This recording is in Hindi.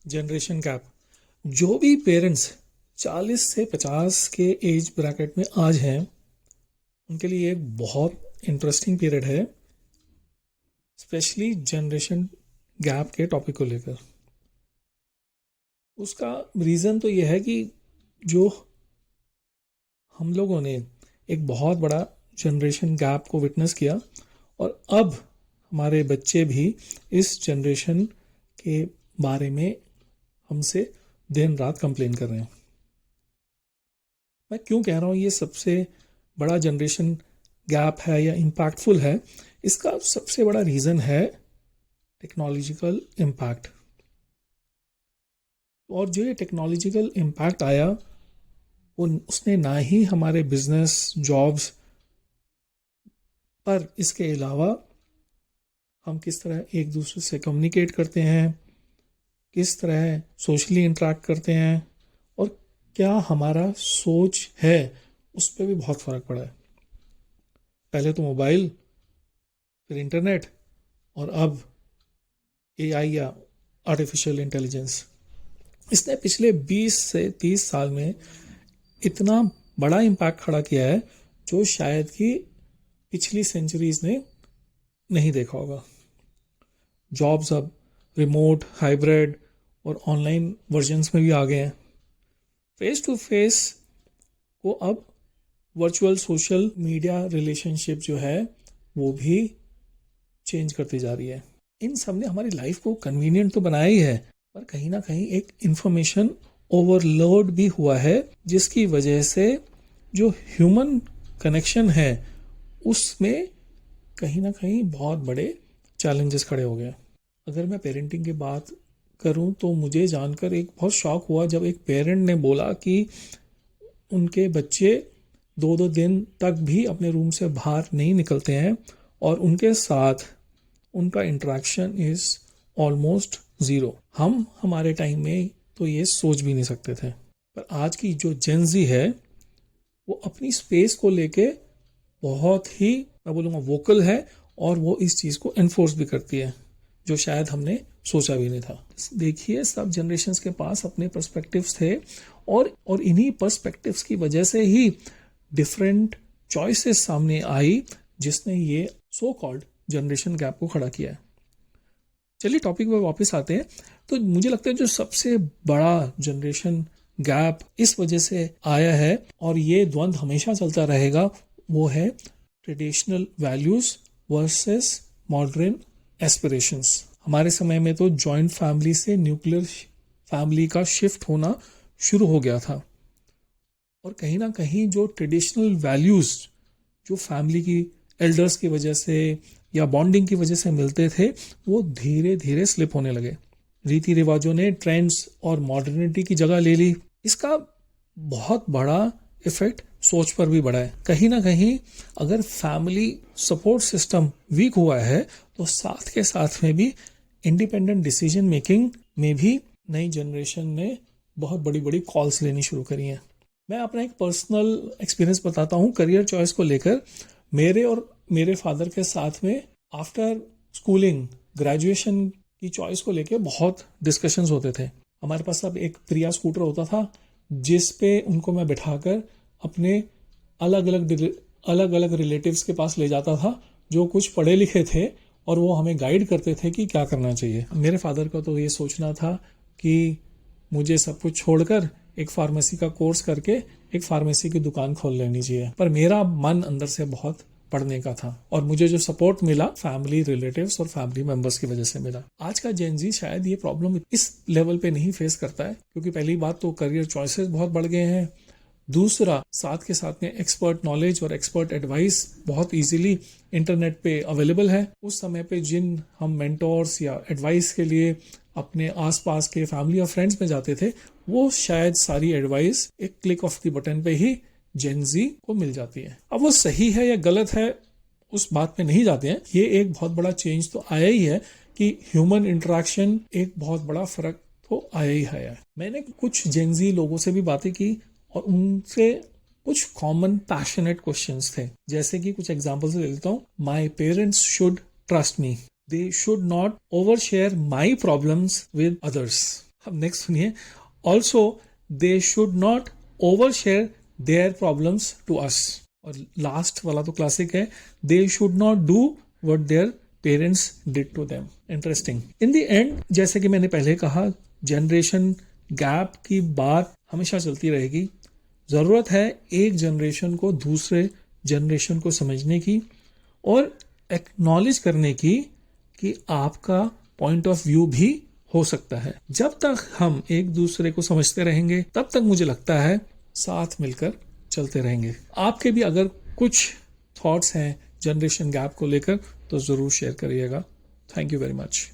Generation gap. जो भी पेरेंट्स 40 से 50 के एज ब्रैकेट में आज हैं, उनके लिए एक बहुत इंटरेस्टिंग पीरियड है, स्पेशली जनरेशन गैप के टॉपिक को लेकर। उसका रीज़न तो यह है कि जो हम लोगों ने एक बहुत बड़ा जनरेशन गैप को विटनेस किया और अब हमारे बच्चे भी इस जनरेशन के बारे में हमसे दिन रात कंप्लेन कर रहे हैं। मैं क्यों कह रहा हूँ ये सबसे बड़ा जनरेशन गैप है या इम्पैक्टफुल है? इसका सबसे बड़ा रीज़न है टेक्नोलॉजिकल इम्पैक्ट। और जो ये टेक्नोलॉजिकल इम्पैक्ट आया वो उसने ना ही हमारे बिजनेस जॉब्स पर, इसके अलावा हम किस तरह एक दूसरे से कम्युनिकेट करते हैं, किस तरह सोशली इंटरेक्ट करते हैं और क्या हमारा सोच है, उस पर भी बहुत फ़र्क पड़ा है। पहले तो मोबाइल, फिर इंटरनेट और अब एआई या आर्टिफिशियल इंटेलिजेंस। इसने पिछले 20 से 30 साल में इतना बड़ा इम्पैक्ट खड़ा किया है जो शायद कि पिछली सेंचुरीज ने नहीं देखा होगा। जॉब्स अब रिमोट, हाइब्रिड और ऑनलाइन वर्जन्स में भी आ गए हैं। फेस टू फेस को अब वर्चुअल सोशल मीडिया रिलेशनशिप जो है वो भी चेंज करती जा रही है। इन सब ने हमारी लाइफ को कन्वीनियंट तो बनाया ही है, पर कहीं ना कहीं एक इंफॉर्मेशन ओवरलोड भी हुआ है, जिसकी वजह से जो ह्यूमन कनेक्शन है उसमें कहीं ना कहीं बहुत बड़े चैलेंजेस खड़े हो गए। अगर मैं पेरेंटिंग की बात करूं तो मुझे जानकर एक बहुत शॉक हुआ जब एक पेरेंट ने बोला कि उनके बच्चे 2-2 दिन तक भी अपने रूम से बाहर नहीं निकलते हैं और उनके साथ उनका इंटरेक्शन इज ऑलमोस्ट ज़ीरो। हम हमारे टाइम में तो ये सोच भी नहीं सकते थे, पर आज की जो जेनजी है वो अपनी स्पेस को लेके बहुत ही, मैं बोलूँगा, वोकल है और वो इस चीज़ को एनफोर्स भी करती है, जो शायद हमने सोचा भी नहीं था। देखिए, सब जनरेशन्स के पास अपने पर्सपेक्टिव्स थे और इन्हीं पर्सपेक्टिव्स की वजह से ही डिफरेंट चॉइसेस सामने आई, जिसने ये सो कॉल्ड जनरेशन गैप को खड़ा किया है। चलिए टॉपिक पर वापस आते हैं। तो मुझे लगता है जो सबसे बड़ा जनरेशन गैप इस वजह से आया है और ये द्वंद्व हमेशा चलता रहेगा, वो है traditional values versus modern aspirations. हमारे समय में तो जॉइंट फैमिली से न्यूक्लियर फैमिली का शिफ्ट होना शुरू हो गया था और कहीं ना कहीं जो ट्रेडिशनल वैल्यूज जो फैमिली की एल्डर्स की वजह से या बॉन्डिंग की वजह से मिलते थे, वो धीरे धीरे स्लिप होने लगे। रीति रिवाजों ने ट्रेंड्स और मॉडर्निटी की जगह ले ली। इसका बहुत बड़ा इफेक्ट सोच पर भी पड़ा है। कहीं ना कहीं अगर फैमिली सपोर्ट सिस्टम वीक हुआ है तो साथ के साथ में भी इंडिपेंडेंट डिसीजन मेकिंग में भी नई जनरेशन ने बहुत बड़ी बड़ी कॉल्स लेनी शुरू करी हैं। मैं अपना एक पर्सनल एक्सपीरियंस बताता हूँ करियर चॉइस को लेकर। मेरे और मेरे फादर के साथ में आफ्टर स्कूलिंग ग्रेजुएशन की चॉइस को लेकर बहुत डिस्कशंस होते थे। हमारे पास अब एक प्रिया स्कूटर होता था जिस पे उनको मैं बिठाकर अपने अलग अलग रिलेटिव्स के पास ले जाता था जो कुछ पढ़े लिखे थे और वो हमें गाइड करते थे कि क्या करना चाहिए। मेरे फादर का तो ये सोचना था कि मुझे सब कुछ छोड़कर एक फार्मेसी का कोर्स करके एक फार्मेसी की दुकान खोल लेनी चाहिए, पर मेरा मन अंदर से बहुत पढ़ने का था और मुझे जो सपोर्ट मिला फैमिली रिलेटिव्स और फैमिली मेंबर्स की वजह से मिला। आज का जेनजी शायद ये प्रॉब्लम इस लेवल पे नहीं फेस करता है, क्योंकि पहली बात तो करियर चॉइसेस बहुत बढ़ गए हैं, दूसरा साथ के साथ में एक्सपर्ट नॉलेज और एक्सपर्ट एडवाइस बहुत इजीली इंटरनेट पे अवेलेबल है। उस समय पे जिन हम मेंटोर्स या एडवाइस के लिए अपने आसपास के फैमिली और फ्रेंड्स में जाते थे, वो शायद सारी एडवाइस एक क्लिक ऑफ द बटन पे ही जेनजी को मिल जाती है। अब वो सही है या गलत है उस बात पे नहीं जाते हैं। ये एक बहुत बड़ा चेंज तो आया ही है कि ह्यूमन इंटरेक्शन एक बहुत बड़ा फर्क तो आया ही है। मैंने कुछ जेनजी लोगों से भी बातें की और उनसे कुछ कॉमन पैशनेट क्वेश्चंस थे, जैसे कि कुछ एग्जांपल्स ले लेता हूँ। My parents should trust me, they should not over share my problems with others. अब नेक्स्ट सुनिए, also they should not over share their problems to us. और लास्ट वाला तो क्लासिक है, they should not do what their parents did to them. Interesting. In the end, जैसे कि मैंने पहले कहा, जनरेशन गैप की बात हमेशा चलती रहेगी। जरूरत है एक जनरेशन को दूसरे जनरेशन को समझने की और एक्नॉलेज करने की कि आपका पॉइंट ऑफ व्यू भी हो सकता है। जब तक हम एक दूसरे को समझते रहेंगे तब तक मुझे लगता है साथ मिलकर चलते रहेंगे। आपके भी अगर कुछ थॉट्स हैं जनरेशन गैप को लेकर तो जरूर शेयर करिएगा। Thank you very much.